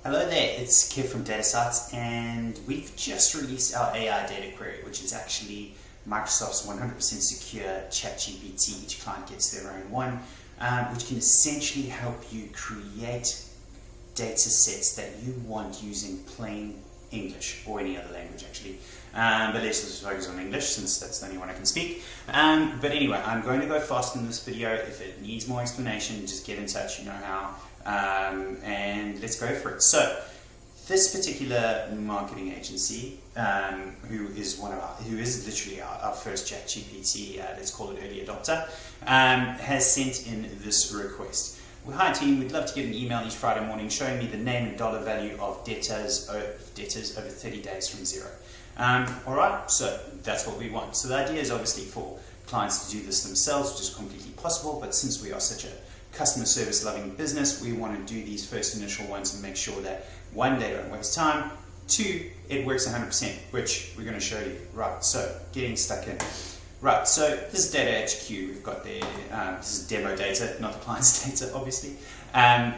Hello there, it's Kev from dataSights, and we've just released our AI data query, which is actually Microsoft's 100% secure ChatGPT. Each client gets their own one, which can essentially help you create data sets that you want using plain English, or any other language actually. But let's just focus on English since that's the only one I can speak. But anyway, I'm going to go fast in this video. If it needs more explanation, just get in touch, you know how. And let's go for it. So this particular marketing agency, who is literally our first ChatGPT, let's call it early adopter, has sent in this request. Well, hi team, we'd love to get an email each Friday morning showing me the name and dollar value of debtors over 30 days from Xero. Alright, so that's what we want. So the idea is obviously for clients to do this themselves, which is completely possible, but since we are such a customer service loving business, we want to do these first initial ones and make sure that one, they don't waste time, two, it works 100%, which we're going to show you. Right, so getting stuck in. Right, so this is Data HQ. We've got there, this is demo data, not the client's data, obviously.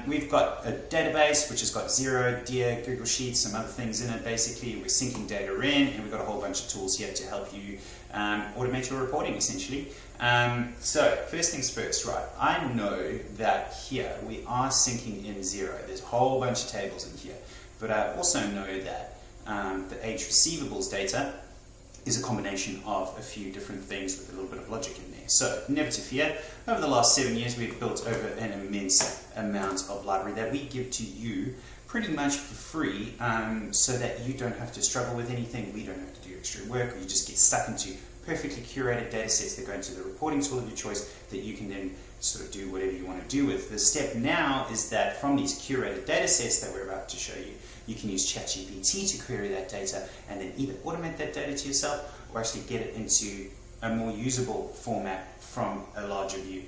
We've got a database which has got Xero, Dia, Google Sheets, some other things in it. Basically, we're syncing data in, and we've got a whole bunch of tools here to help you automate your reporting, essentially. So first things first, right? I know that here we are syncing in Xero. There's a whole bunch of tables in here, but I also know that the age receivables data is a combination of a few different things with a little bit of logic in there. So never to fear, over the last 7 years we've built over an immense amount of library that we give to you pretty much for free, so that you don't have to struggle with anything, we don't have to do extra work, or you just get stuck into perfectly curated data sets that go into the reporting tool of your choice that you can then sort of do whatever you want to do with. The step now is that from these curated data sets that we're about to show you, you can use ChatGPT to query that data and then either automate that data to yourself or actually get it into a more usable format from a larger view.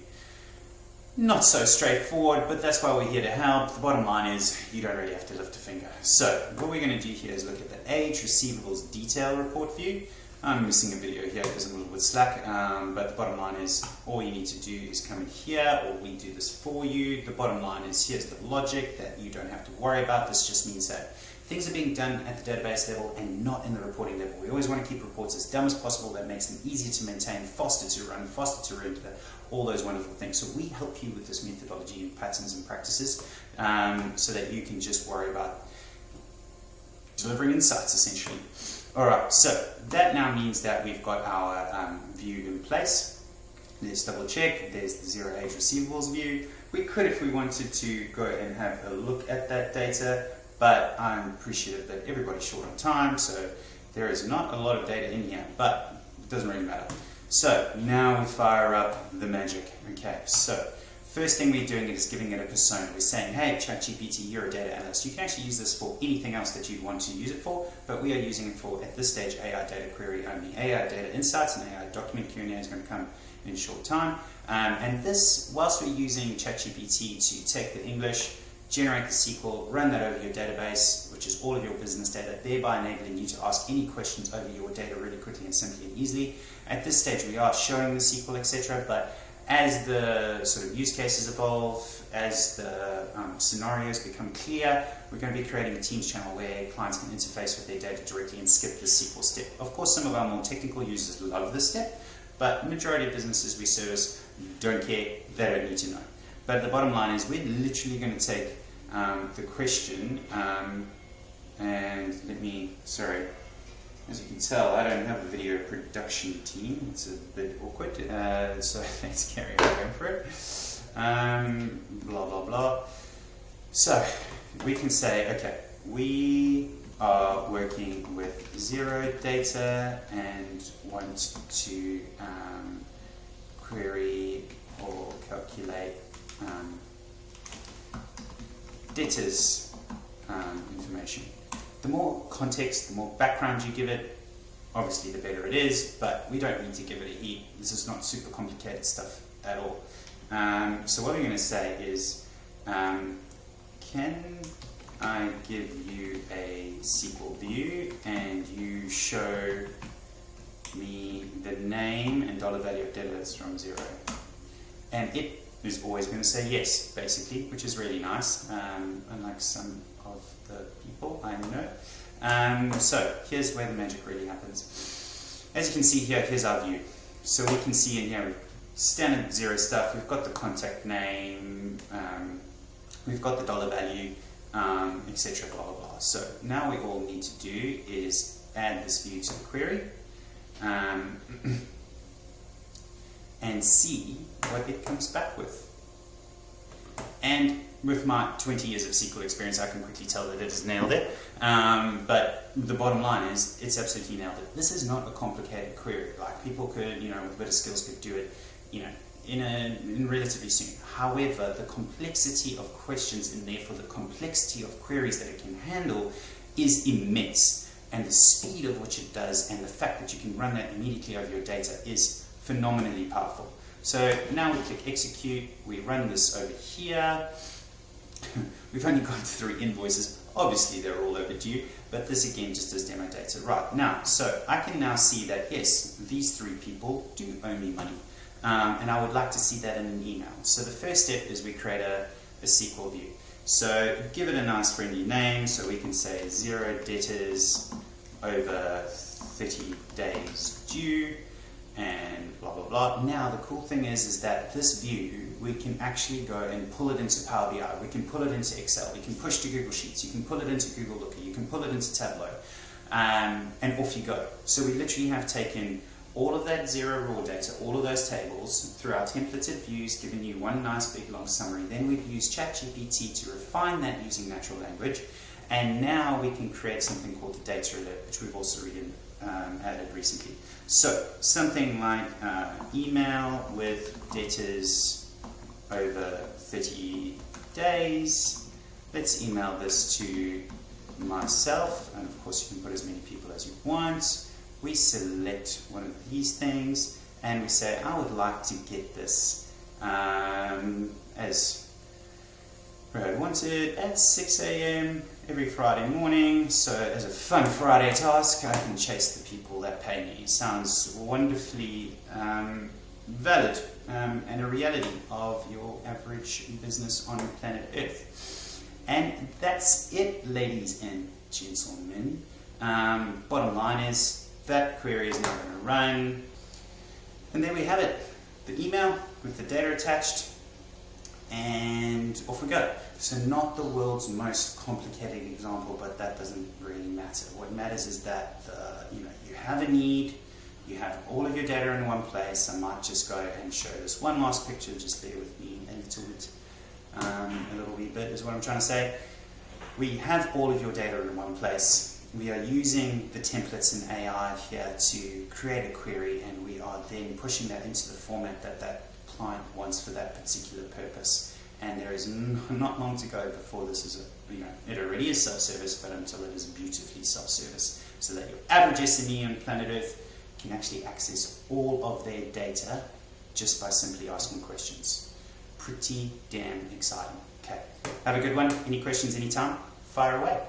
Not so straightforward, but that's why we're here to help. The bottom line is you don't really have to lift a finger. So what we're going to do here is look at the age receivables detail report view. I'm missing a video here because I'm a little bit slack, but the bottom line is all you need to do is come in here, or we do this for you. The bottom line is here's the logic that you don't have to worry about. This just means that things are being done at the database level and not in the reporting level. We always want to keep reports as dumb as possible. That makes them easier to maintain, faster to run, faster to render, all those wonderful things. So we help you with this methodology and patterns and practices, so that you can just worry about delivering insights, essentially. Alright, so that now means that we've got our view in place. Let's double check. There's the Xero age receivables view. We could, if we wanted to, go and have a look at that data, but I'm appreciative that everybody's short on time, so there is not a lot of data in here, but it doesn't really matter. So now we fire up the magic. Okay, so first thing we're doing is giving it a persona. We're saying, hey, ChatGPT, you're a data analyst. You can actually use this for anything else that you'd want to use it for, but we are using it for, at this stage, AI data query only. AI data insights and AI document Q&A is going to come in a short time. And this, whilst we're using ChatGPT to take the English, generate the SQL, run that over your database, which is all of your business data, thereby enabling you to ask any questions over your data really quickly and simply and easily. At this stage, we are showing the SQL, etc., but as the sort of use cases evolve, as the scenarios become clear, we're going to be creating a Teams channel where clients can interface with their data directly and skip the SQL step. Of course, some of our more technical users love this step, but the majority of businesses we service don't care, they don't need to know. But the bottom line is we're literally going to take the question, and as you can tell, I don't have a video production team. It's a bit awkward, so let's carry on going for it. Blah, blah, blah. So we can say, okay, we are working with Xero data and want to query or calculate debtors information. The more context, the more background you give it, obviously the better it is, but we don't need to give it a heap. This is not super complicated stuff at all. So what we're going to say is, can I give you a SQL view and you show me the name and dollar value of debtors from Xero? And it is always going to say yes, basically, which is really nice, unlike some of the people I know. So here's where the magic really happens. As you can see here, here's our view. So we can see in here standard Xero stuff. We've got the contact name, we've got the dollar value, etc. Blah blah blah. So now we all need to do is add this view to the query and see what it comes back with. And with my 20 years of SQL experience, I can quickly tell that it has nailed it. But the bottom line is, it's absolutely nailed it. This is not a complicated query. Like, people could, with a bit of skills, could do it, in relatively soon. However, the complexity of questions and therefore the complexity of queries that it can handle is immense. And the speed of which it does and the fact that you can run that immediately over your data is phenomenally powerful. So now we click execute, we run this over here. We've only got 3 invoices. Obviously they're all overdue, but this again just does demo data. Right, now, so I can now see that yes, these 3 people do owe me money. And I would like to see that in an email. So the first step is we create a SQL view. So give it a nice friendly name, so we can say Xero Debtors over 30 days due, and blah blah blah. Now the cool thing is that this view, we can actually go and pull it into Power BI, we can pull it into Excel, we can push to Google Sheets, you can pull it into Google Looker, you can pull it into Tableau, and off you go. So we literally have taken all of that Xero raw data, all of those tables, through our templated views, giving you one nice big long summary. Then we've used ChatGPT to refine that using natural language, and now we can create something called the data alert, which we've also added recently. So something like email with debtors over 30 days. Let's email this to myself, and of course you can put as many people as you want. We select one of these things and we say, I would like to get this as I wanted at 6 AM every Friday morning. So as a fun Friday task, I can chase the people that pay me. Sounds wonderfully valid and a reality of your average business on planet Earth. And that's it, ladies and gentlemen. Bottom line is, that query is now going to run, and there we have it, the email with the data attached, and off we go. So not the world's most complicated example, but that doesn't really matter. What matters is that you have a need, you have all of your data in one place. I might just go and show this one last picture, just bear with me a little wee bit is what I'm trying to say. We have all of your data in one place. We are using the templates in AI here to create a query, and we are then pushing that into the format that that client wants for that particular purpose. And there is not long to go before this is it already is self-service, but until it is beautifully self-service, so that your average SME on planet Earth can actually access all of their data just by simply asking questions. Pretty damn exciting. Okay, have a good one. Any questions anytime? Fire away.